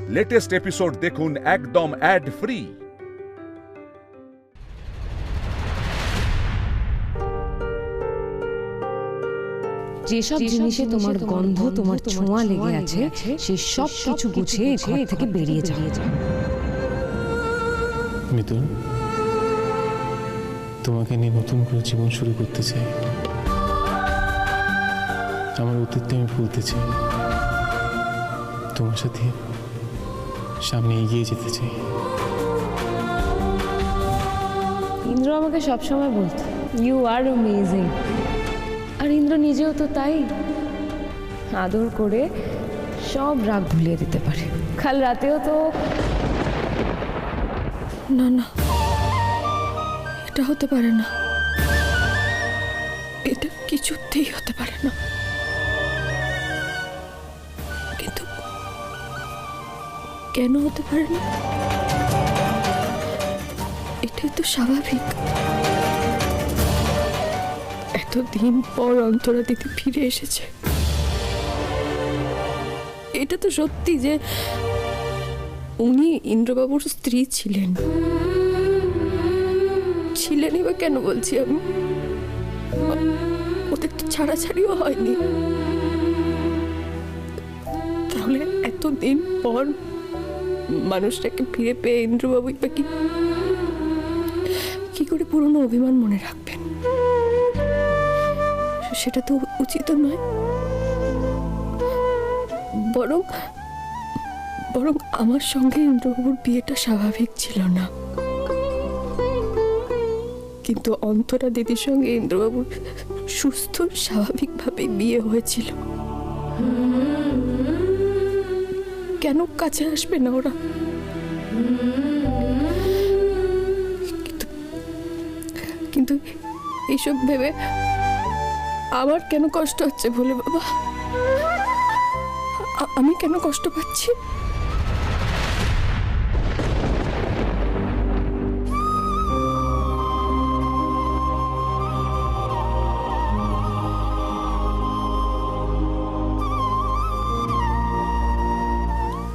Latest episode দেখুন একদম add free. যেসব জিনিসে তোমার গন্ধ, তোমার ছোঁয়া লেগে আছে, সেই সব কিছু গুছিয়ে ঘর থেকে বেরিয়ে যাও। মিতুল, তোমাকে নিয়ে নতুন করে জীবন শুরু করতে চাই। আমার অতীতটা আমি ভুলতে চাই, তোমার সাথে সামনে এগিয়ে যেতে চাই। ইন্দ্র আমাকে সবসময় বলতো ইউ আর অ্যামেজিং, আর ইন্দ্র নিজেও তো তাই। আদর করে সব রাগ ভুলিয়ে দিতে পারে। কাল রাতেও তো না না, এটা হতে পারে না, এটা কিছুতেই হতে পারে না। কিন্তু কেন হতে পারে না? এটাই তো স্বাভাবিক। এতদিন পর অন্তরা দিদি ফিরে এসেছে। এটা তো সত্যি যে উনি ইন্দ্রবাবুর স্ত্রী ছিলেন। ছিলেনই বা কেন বলছি আমি? ওদের তো ছাড়াছাড়িও হয়নি। তাহলে এতদিন পর মানুষটাকে ফিরে পেয়ে ইন্দ্রবাবু বা কি করে পুরনো অভিমান মনে রাখবেন? সেটা তো উচিত নয়। বরং আমার সঙ্গে ইন্দ্রবাবুর বিয়েটা স্বাভাবিক ছিল না, কিন্তু অন্তরা দিদির সঙ্গে ইন্দ্রবাবুর সুস্থ স্বাভাবিকভাবে বিয়ে হয়েছিল। কেন কাছে আসবে না ওরা? কিন্তু এইসব ভেবে আমার কেন কষ্ট হচ্ছে বলে বাবা? আমি কেন কষ্ট পাচ্ছি?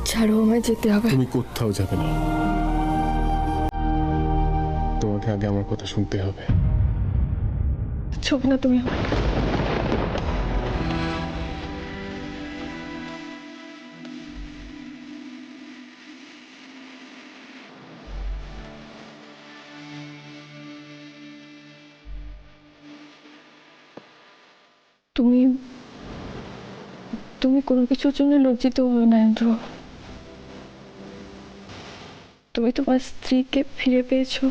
ছাড়ো, আমায় যেতে হবে। তুমি কোথাও যাবে না, তোমাকে আগে আমার কথা শুনতে হবে। ছবি না তুমি। তুমি তুমি কোনো কিছুর জন্য লজ্জিত হবে না ইন্দ্র। তুমি তোমার স্ত্রীকে ফিরে পেয়েছো,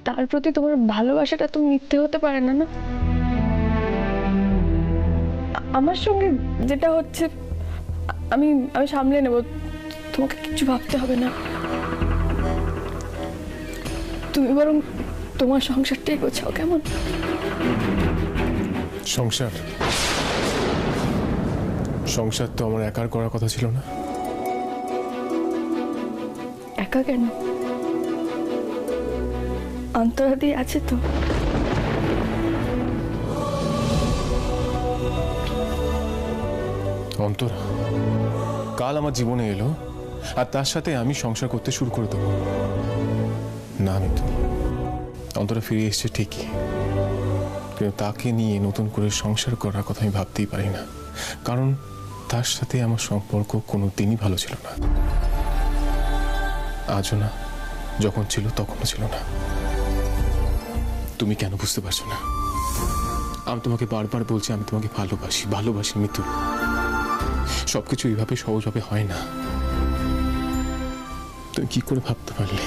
তার প্রতি তোমার ভালোবাসাটা তো মিথ্যে হতে পারে না। না, আমার সঙ্গে যেটা হচ্ছে আমি সামলে নেব, তোমাকে কিছু ভাবতে হবে না। তুমি বরং তোমার সংসারটাই গোছাও, কেমন? সংসার তো আমার একার করার কথা ছিল না। একা কেন? অন্তরাদি আছে তো। অন্তরা কাল আমার জীবনে এলো, আর তার সাথে আমি সংসার করতে শুরু করে দেবো না? আমি তো অন্তরা ফিরে এসছে ঠিকই, কিন্তু তাকে নিয়ে নতুন করে সংসার করার কথা আমি ভাবতেই পারি না, কারণ তার সাথে আমার সম্পর্ক কোনো দিনই ভালো ছিল না। আজও না, যখন ছিল তখনও ছিল না। তুমি কেন বুঝতে পারছো না? আমি তোমাকে বারবার বলছি আমি তোমাকে ভালোবাসি মিতুল। সবকিছু এইভাবে সহজভাবে হয় না। তুমি কি করে ভাবতে পারলে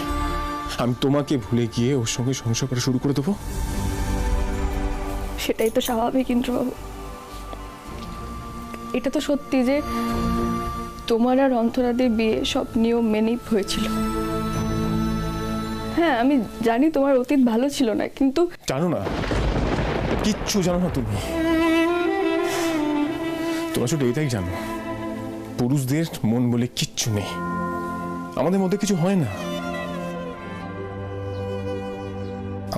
আমি তোমাকে ভুলে গিয়ে ওর সঙ্গে সংসার করা শুরু করে দেবো? সেটাই তো স্বাভাবিক ইন্দ্রবাবু। এটা তো সত্যি যে তোমার আর অন্তরাদের বিয়ে সব নিয়ম মেনেই হয়েছিল। হ্যাঁ, আমি জানি তোমার অতীত ভালো ছিল না, কিন্তু জানো না, কিচ্ছু জানো না তুমি। তোমরা শুধু এটাই জানো, পুরুষদের মন বলে কিচ্ছু নেই, আমাদের মধ্যে কিছু হয় না।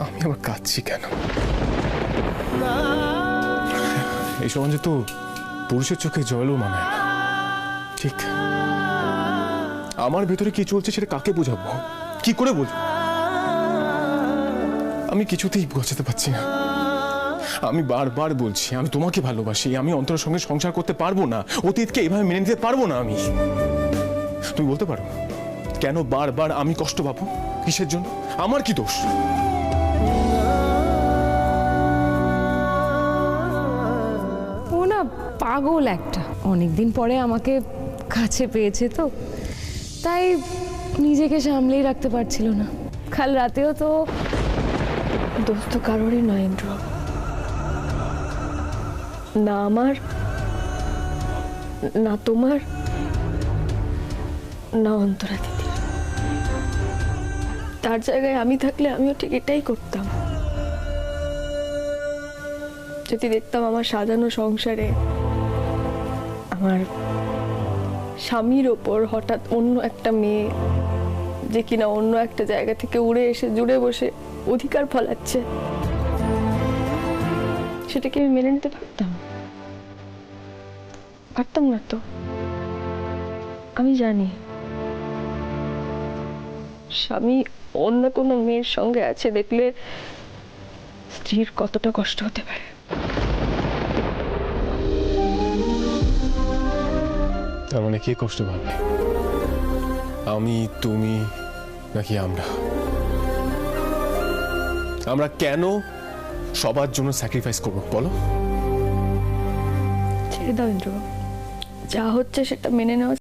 আমি আবার কাঁদছি কেন? এই সমাজে তো পুরুষের চোখে জলও মানায় না। ঠিক। আমার ভেতরে কি চলছে সেটা কাকে বোঝাবো, কি করে বলবো? আমি কিছুতেই বোঝাতে পারছি না। আমি বারবার বলছি আমি তোমাকে ভালোবাসি, আমি অন্তরের সঙ্গে সংসার করতে পারবো না, অতীতকে এভাবে মেনে নিতে পারবো না আমি। তুমি বলতে পারো কেন বারবার আমি কষ্ট পাবো? কিসের জন্য? আমার কি দোষ? ও না পাগল একটা, অনেকদিন পরে আমাকে কাছে পেয়েছে তো, তাই নিজেকে সামলেই রাখতে পারছিল না। কাল রাতেও তো দোষ তো কারোরই নয় ইন্দ্র, না আমার, না তোমার, না অন্তরা দিদির। তার জায়গায় আমি থাকলে আমিও ঠিক এটাই করতাম। যদি দেখতাম আমার সাজানো সংসারে আমার স্বামীর ওপর হঠাৎ অন্য একটা মেয়ে, যে কিনা অন্য একটা জায়গা থেকে উড়ে এসে জুড়ে বসে অধিকার ফলাচ্ছে, সেটাকে আমি মেনে নিতে পারতাম? পারতাম না তো। আমি জানি স্বামী অন্য কোনো মেয়ের সঙ্গে আছে দেখলে স্ত্রীর কতটা কষ্ট হতে পারে। তার মানে কে কষ্ট পাবে? আমি, তুমি, নাকি আমরা? আমরা কেন সবার জন্য স্যাক্রিফাইস করবো বলো? ছেড়ে দাও ইন্দ্র, যা হচ্ছে সেটা মেনে নেওয়া।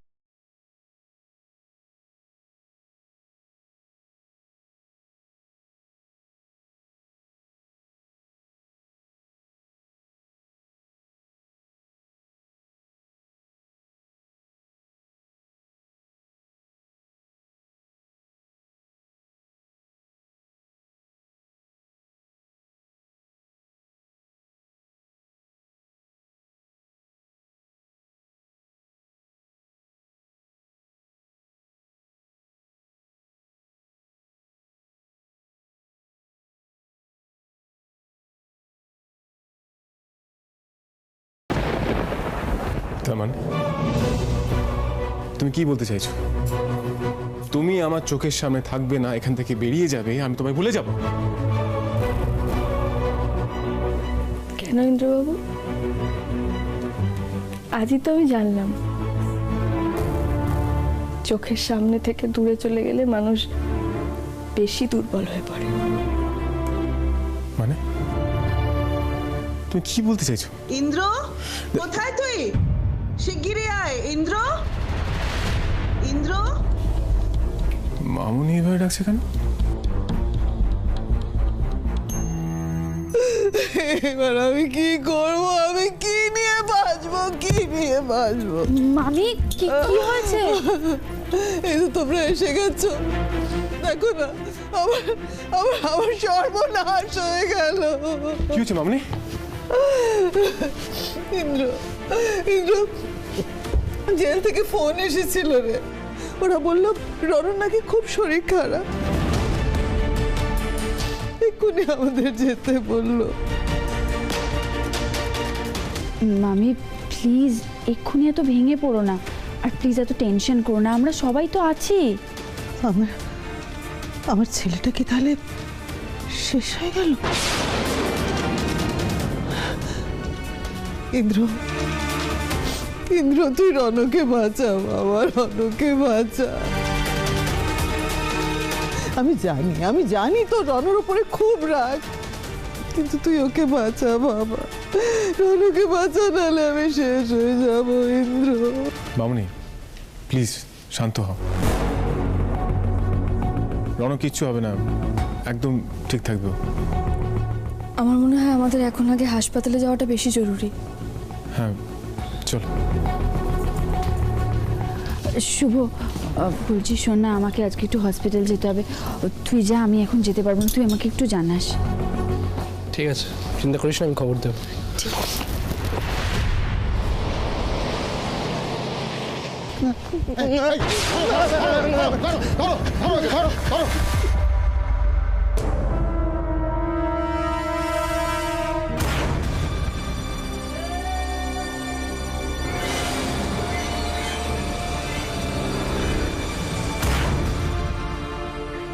তার মানে তুমি কি বলতে চাইছো? তুমি আমার চোখের সামনে থাকবে না, এখান থেকে বেরিয়ে যাবে, আমি তোমায় ভুলে যাব? কেন ইন্দ্রবাবু? আজই তো আমি জানলাম চোখের সামনে থেকে দূরে চলে গেলে মানুষ বেশি দুর্বল হয়ে পড়ে। মানে তুমি কি বলতে চাইছো? ইন্দ্র, কোথায় তুই? শিগগিরই আয় ইন্দ্র। ইন্দ্র, মামুনি এভাবে ডাকছে কেন? এবার আমি কি করব? আমি কি নিয়ে বাঁচবো? কি নিয়ে বাঁচবো? মামি কি কি হয়েছে? এই তো তোমরা এসে গেছো, দেখো না আমার আমার আমার সর্বনাশ হয়ে গেল। কি হচ্ছে মামুনি? ইন্দ্র, ইন্দ্র, জেল থেকে ফোন এসেছিল রে। ওরা বললো রনন নাকি খুব শরীর খারাপ, এক্ষুনি আমাদের যেতে বললো। মামি প্লিজ এক্ষুনি এত ভেঙে পড়ো না, আর প্লিজ এত টেনশন করো না, আমরা সবাই তো আছি। আমার আমার ছেলেটা কি তাহলে শেষ হয়ে গেল? ইন্দ্র, ইন্দ্র, তুই রনকে বাঁচা বাবা, রনকে বাঁচা। আমি জানি তো রনর উপরে খুব রাগ, কিন্তু তুই ওকে বাঁচা বাবা, রনকে বাঁচা, নাহলে আমি শেষ হয়ে যাব। ইন্দ্র, মামুনি প্লিজ শান্ত হও। রণ কিচ্ছু হবে না, একদম ঠিক থাকবে। আমার মনে হয় আমাদের এখন আগে হাসপাতালে যাওয়াটা বেশি জরুরি। হ্যাঁ চলো। শুভ বলছি শোন না, আমাকে আজকে একটু হসপিটাল যেতে হবে, তুই যা, আমি এখন যেতে পারবো না, তুই আমাকে একটু জানাস। ঠিক আছে, চিন্তা করিস না, আমি খবর দেব।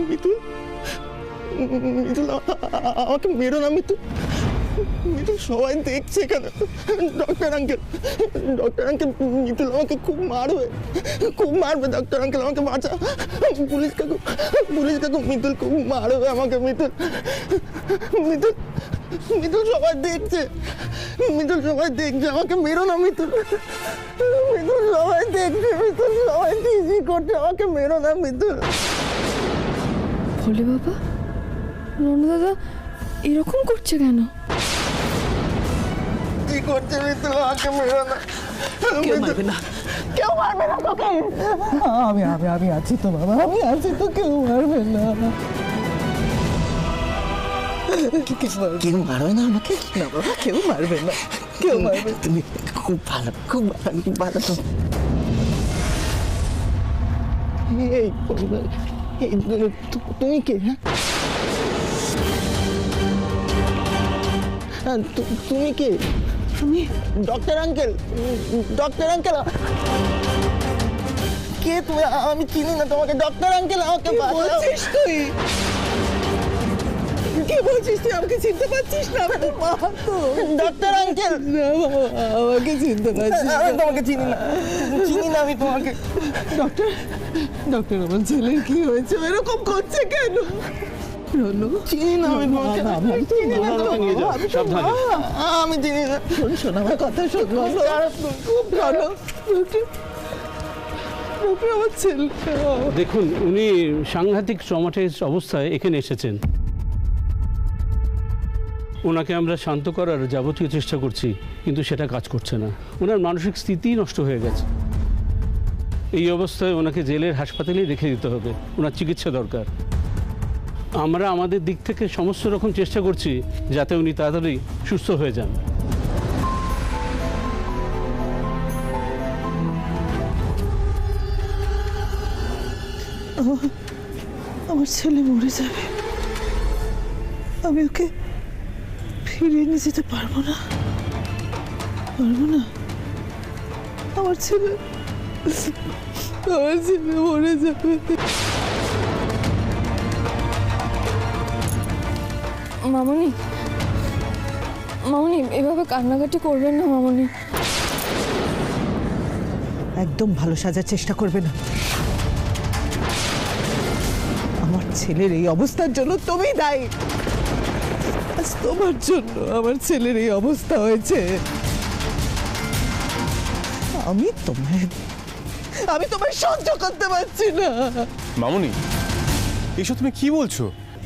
মিতুল, মিতুল আমাকে মেরো না মিতুল, মিতুল সবাই দেখছে এখানে। Doctor uncle, doctor uncle Mitul আমাকে খুব মারবে, খুব মারবে। ডক্টর আঙ্কেল আমাকে বাঁচা। পুলিশ কাকু, পুলিশ কাকু মিতুল খুব মারবে আমাকে। মিতুল, মিতুল, মিতুল সবাই দেখছে, মিতুল সবাই দেখছে, আমাকে মেরো না মিতুল, মিতুল সবাই দেখছে, মিতুল সবাই টিজি করছে, আমাকে মেরো না মিতুল। ভোলে বাবা, রনু দাদা এরকম করছে কেন? কি করছে মিতুল? আমাকে মেরো না। কেউ মারবে না, কেউ মারবে না তোকে। আমি আমি আমি আছি তো বাবা, আমি আছি তো, কেউ মারবে না। কেউ মারবে না আমাকে? না বাবা, কেউ মারবে না, কেউ মারবে না। তুমি খুব ভালো, খুব ভালো, খুব ভালো। তো এই তুমি কে? হ্যাঁ, তুমি কে? আমি ডক্টর আঙ্কেল, ডক্টর আঙ্কেল কে তুমি? আমি চিনি না তোমাকে। ডক্টর আঙ্কেল আমাকে বলছিস তুই? কি বলছিস তুই? আমাকে চিনতে পারছিস না? আমি তোর মা তো। ডক্টর আঙ্কেল, না বাবা, আমাকে চিনতে পারছিস আমি না? তোমাকে চিনি না, চিনি না আমি তোমাকে। ডক্টর, ডক্টর আমার ছেলের কি হয়েছে? এরকম করছে কেন? রনু, চিনি না আমি তোমাকে, আমি চিনি না তো। আমি তো মা। আমি চিনি না। শোন, শোন আমার কথা শোন। রনু, খুব রনু, ডক্টর, ডক্টর আমার ছেলে। দেখুন, উনি সাংঘাতিক ট্রমাটাইজড অবস্থায় এখানে এসেছেন। ওনাকে আমরা শান্ত করার যাবতীয় চেষ্টা করছি, কিন্তু সেটা কাজ করছে না। ওনার মানসিক স্থিতি নষ্ট হয়ে গেছে। এই অবস্থায় ওনাকে জেলের হাসপাতালেই রেখে দিতে হবে। ওনার চিকিৎসা দরকার। আমরা আমাদের দিক থেকে সমস্ত রকম চেষ্টা করছি যাতে উনি তাড়াতাড়ি সুস্থ হয়ে যান। আমার ছেলে মরে যাবে, আমি ওকে ফিরিয়ে নিয়ে যেতে পারবো না, পারবো না। আমার ছেলে, আমার ছেলে মরে যাবে। মামনি, মামনি এভাবে কান্নাকাটি করবেন না মামনি। একদম ভালো সাজার চেষ্টা করবে না। আমার ছেলের এই অবস্থার জন্য তুমি দায়ী। আজ তোমার জন্য আমার ছেলের এই অবস্থা হয়েছে। আমি তোমায় সহ্য করতে পারছি না। মামুনি, এসব তুমি কি বলছো?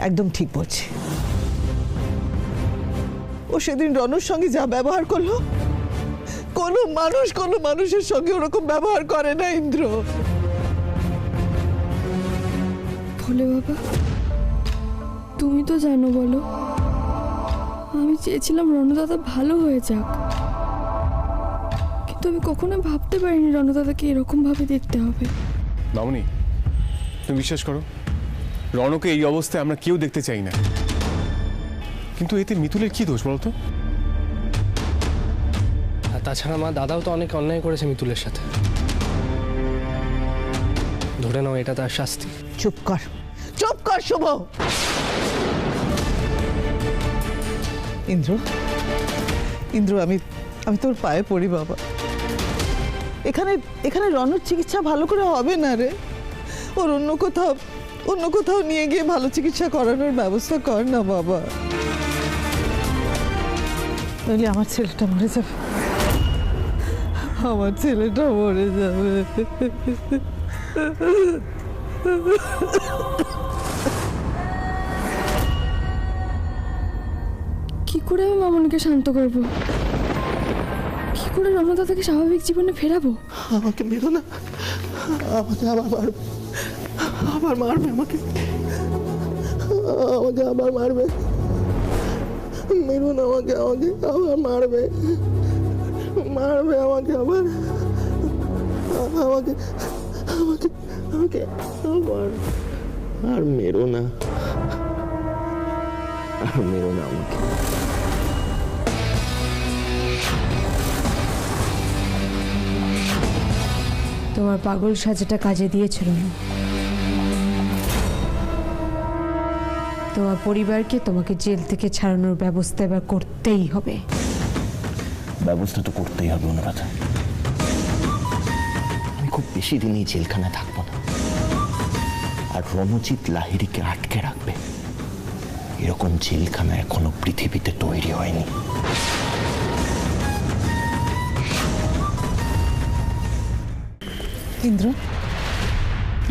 একদম ঠিক বলছি। ও সেদিন রনুর সঙ্গে যা ব্যবহার করলো, কোনো মানুষের সঙ্গে ওরকম ব্যবহার করে না ইন্দ্র। ভোলে বাবা, তুমি তো জানো, বলো, আমি চেয়েছিলাম রনু দাদা ভালো হয়ে যাক, কিন্তু আমি কখনো ভাবতে পারিনি রনু দাদাকে এরকম ভাবে দেখতে হবে। মামুনি, তুমি বিশ্বাস করো, রনকে এই অবস্থায় আমরা কেউ দেখতে চাই না। কিন্তু এতে মিতুলের কি দোষ বলতো? আর তাছাড়া মা, দাদাও তো অনেক অন্যায় করেছে মিতুলের সাথে। ধরে নাও এটা তার শাস্তি। চুপ কর, চুপ কর শুভ। ইন্দ্র, ইন্দ্র, আমি তোর পায়ে পড়ি বাবা। এখানে রনুর চিকিৎসা ভালো করে হবে না রে। ওর অন্য কোথাও নিয়ে গিয়ে ভালো চিকিৎসা করানোর ব্যবস্থা কর না বাবা, নইলে আমার ছেলেটা মরে যাবে, আমার ছেলেটা মরে যাবে। কি করে আমি মামনিকে শান্ত করব? কি করে রনু দাদাকে স্বাভাবিক জীবনে ফেরাবো? আমাকে মেরো না, আমাকে আবার মারবে, আবার মারবে আমাকে, আমাকে আবার মারবে। মেরো না আমাকে, আমাকে আবার মারবে, মারবে আমাকে আবার, আমাকে আমাকে আমাকে আবার। আর মেরো না, আর মেরো না আমাকে। তোমার পাগল সাজাটা কাজে দিয়েছিল না? তোমার পরিবারকে তোমাকে জেল থেকে ছাড়ানোর ব্যবস্থা এবার করতেই হবে। ব্যবস্থা তো করতেই হবে অনুরাধা। আমি খুব বেশি দিন এই জেলখানায় থাকবো না, আর রণজিৎ লাহিড়ীকে আটকে রাখবে এরকম জেলখানা এখনো পৃথিবীতে তৈরি হয়নি। ইন্দ্র,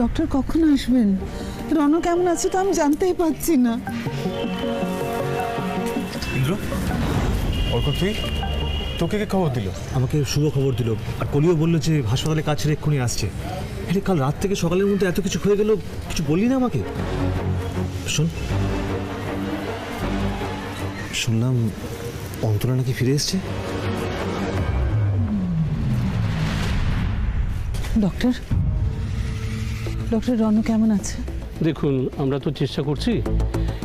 ডক্টর কখন আসবেন? রণ কেমন আছে তো আমি জানতেই পারছি না। ইন্দ্র, অর্ক তুই, তোকে কে খবর দিল? আমাকে শুভ খবর দিল, আর কলিও বললো যে হাসপাতালে কাজ ছেড়ে এক্ষুনি আসছে। আরে কাল রাত থেকে সকালের মধ্যে এত কিছু হয়ে গেল, কিছু বললি না আমাকে? শুনলাম অন্তরা নাকি ফিরে এসছে। ডক্টর, রণ কেমন আছে? দেখুন, আমরা তো চেষ্টা করছি,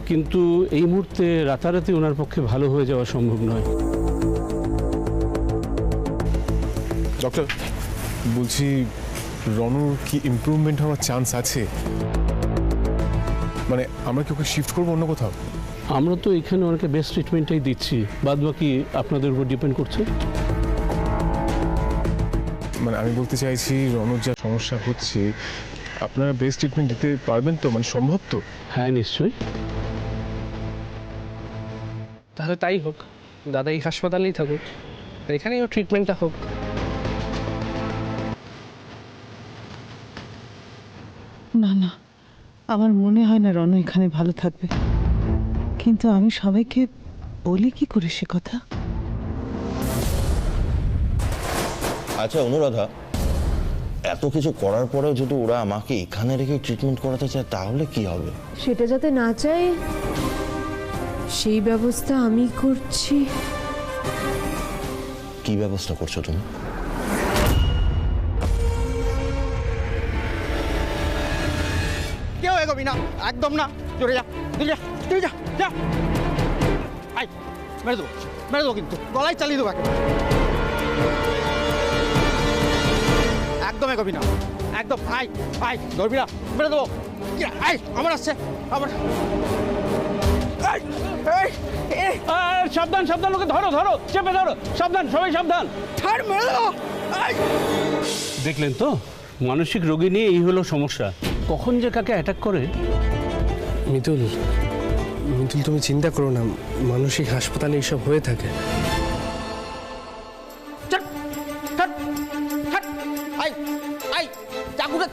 কিন্তু এই মুহূর্তে রাতারাতি ওনার পক্ষে ভালো হয়ে যাওয়া সম্ভব নয়। ডক্টর, বলছি রনুর কি ইমপ্রুভমেন্ট হওয়ার চান্স আছে? মানে আমরা কি ওকে শিফট করবো অন্য কোথাও? আমরা তো এখানে ওনাকে বেস্ট ট্রিটমেন্টটাই দিচ্ছি, বাদ বাকি আপনাদের উপর ডিপেন্ড করছে। মানে আমি বলতে চাইছি রনুর যা সমস্যা হচ্ছে, আপনারা বেস্ট ট্রিটমেন্ট দিতে পারবেন তো? মানে সম্ভব তো? হ্যাঁ, নিশ্চয়ই। তাহলে তাই হোক, দাদা এই হাসপাতালেই থাকুক, এখানেই ওর ট্রিটমেন্টটা হোক। না না, আমার মনে হয় না রণ এখানে ভালো থাকবে, কিন্তু আমি সবাইকে বলি কি করে সে কথা? আচ্ছা অনুরাধা, এত কিছু করার পরেও যদি ওরা আমাকে এখানে রেখে ট্রিটমেন্ট করাতে চায় তাহলে কি হবে? সেটা যাতে না চাই সেই ব্যবস্থা আমি করছি। কি ব্যবস্থা করছো তুমি? কেউ এগোবি না, একদম না। চলে যা, তুই যা, তুই যা, যা। আই, মেরে দেবো কিন্তু, গলায় চালিয়ে দেবো একদম এগোবি না, একদম। আই ধরবি না, মেরে দেবো। আই, আমার আসছে, আমার। সাবধান সাবধান, লোকে ধরো, চেপে ধরো, সাবধান, সবাই সাবধান। মেরে দেবো। দেখলেন তো, মানসিক রোগী নিয়ে এই হলো সমস্যা, কখন যে কাকে অ্যাটাক করে। মিতুল, তুমি চিন্তা করো না, মানসিক হাসপাতালে এইসব হয়ে থাকে।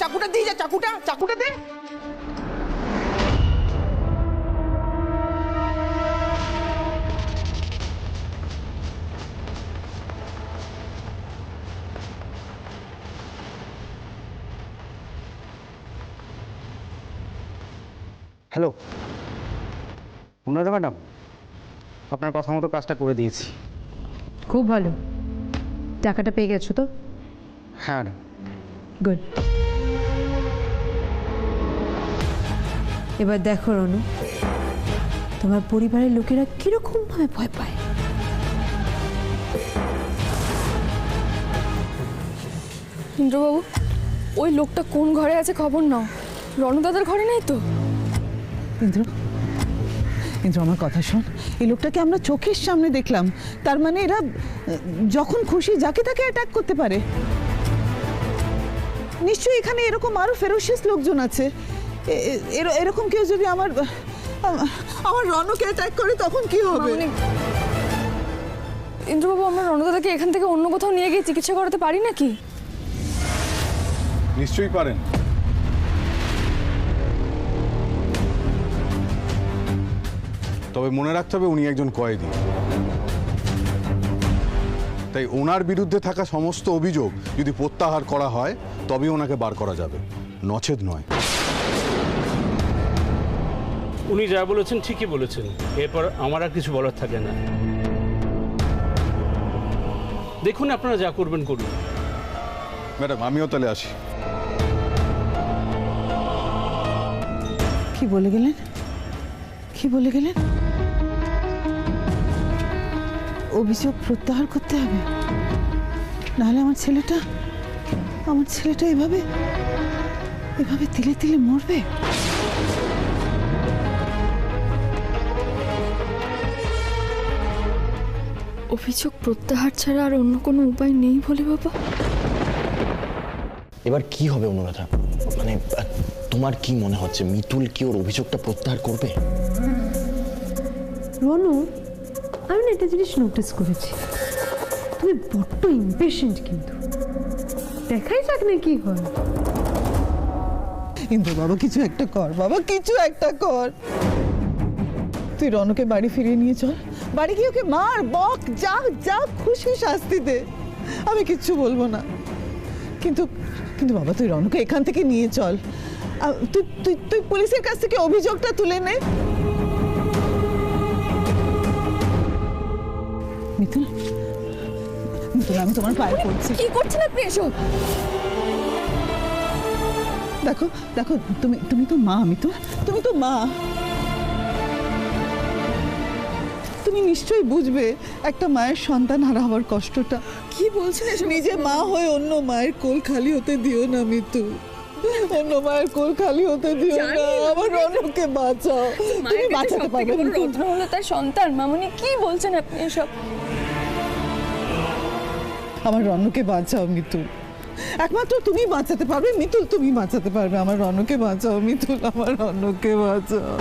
চাকুটা দিয়ে যা, চাকুটা দে। হ্যালো অনুরাধা ম্যাডাম, আপনার কথা মতো কাজটা করে দিয়েছি। খুব ভালো, টাকাটা পেয়ে গেছো তো? হ্যাঁ ম্যাডাম। গুড। এবার দেখো রনু, তোমার পরিবারের লোকেরা কিরকম ভাবে ভয় পায়। ইন্দ্রবাবু, ওই লোকটা কোন ঘরে আছে খবর নাও। রণদাদার ঘরে নেই তো? ইন্দ্র, আমার কথা শোন, এই লোকটাকে আমরা চোখের সামনে দেখলাম, তার মানে এরা যখন খুশি যাকে তাকে অ্যাটাক করতে পারে। নিশ্চয়ই এখানে এরকম আরো ফেরোসিয়াস লোকজন আছে। এরকম কেউ যদি আমার রণকে অ্যাটাক করে তখন কি হবে? ইন্দ্রবাবু, আমরা রণদাদাকে এখান থেকে অন্য কোথাও নিয়ে গিয়ে চিকিৎসা করাতে পারি নাকি? নিশ্চয়ই পারেন। তবে মনে রাখতে হবে উনি একজন কয়েদি, তাই ওনার বিরুদ্ধে থাকা সমস্ত অভিযোগ যদি প্রত্যাহার করা হয় তবেই ওনাকে বার করা যাবে, নচেত নয়। উনি যা বলেছেন ঠিকই বলেছেন, এরপর আমার আর কিছু বলার থাকে না। দেখুন, আপনারা যা করবেন করুন। ম্যাডাম, আমিও তাহলে আসি। কি বলে গেলেন? অভিযোগ প্রত্যাহার করতে হবে, নাহলে আমার ছেলেটা এভাবে তিলে তিলে মরবে। অভিযোগ প্রত্যাহার ছাড়া আর অন্য কোনো উপায় নেই বলে বাবা? এবার কি হবে অনুরাধা? মানে তোমার কি মনে হচ্ছে মিতুল কি ওর অভিযোগটা প্রত্যাহার করবে? রনু, আমি না একটা জিনিস নোটিস করেছি, তুমি বড্ড ইম্পেশেন্ট, কিন্তু দেখাই যাক না কি হয়। ইন্দ্র বাবা কিছু একটা কর, বাবা কিছু একটা কর। তুই রনকে বাড়ি ফিরিয়ে নিয়ে চল, বাড়ি গিয়ে ওকে মার বক যা যা খুশি শাস্তি দে, আমি কিচ্ছু বলবো না। কিন্তু কিন্তু বাবা তুই রনকে এখান থেকে নিয়ে চল, তুই তুই তুই পুলিশের কাছ থেকে অভিযোগটা তুলে নে। মিতুল, মিতুল আমি তোমার পায়ে পড়ছি। কি করছেন আপনি এসব? দেখো দেখো, তুমি তুমি তো মা, মিতুল তুমি তো মা, তুমি নিশ্চয়ই বুঝবে একটা মায়ের সন্তান হারা হওয়ার কষ্টটা। কি বলছেন এসব? নিজে মা হয়ে অন্য মায়ের কোল খালি হতে দিও না মিতু, অন্য মায়ের কোল খালি হতে দিও না। আমার রনকে বাঁচাও, তুমি বাঁচাতে পারবে না। রৌদ্র হলো তার সন্তান। মামুনি কি বলছেন আপনি এসব? আমার রনকে বাঁচাও মিতুল, একমাত্র তুমি বাঁচাতে পারবে মিতুল, তুমি বাঁচাতে পারবে। আমার রনকে বাঁচাও মিতুল, আমার রনকে বাঁচাও।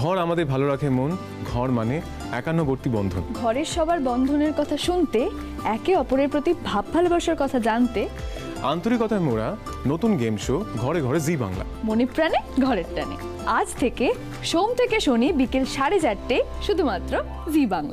ঘর আমাদের ভালো রাখে মন, ঘর মানে একান্নবর্তী বন্ধন। ঘরের সবার বন্ধনের কথা শুনতে, একে অপরের প্রতি ভাব ভালোবাসার কথা জানতে আন্তরিকতায় মোড়া নতুন গেম শো ঘরে ঘরে জি বাংলা, মনে প্রাণে ঘরের টানে। আজ থেকে সোম থেকে শনি বিকেল 4:30 শুধুমাত্র জি বাংলায়।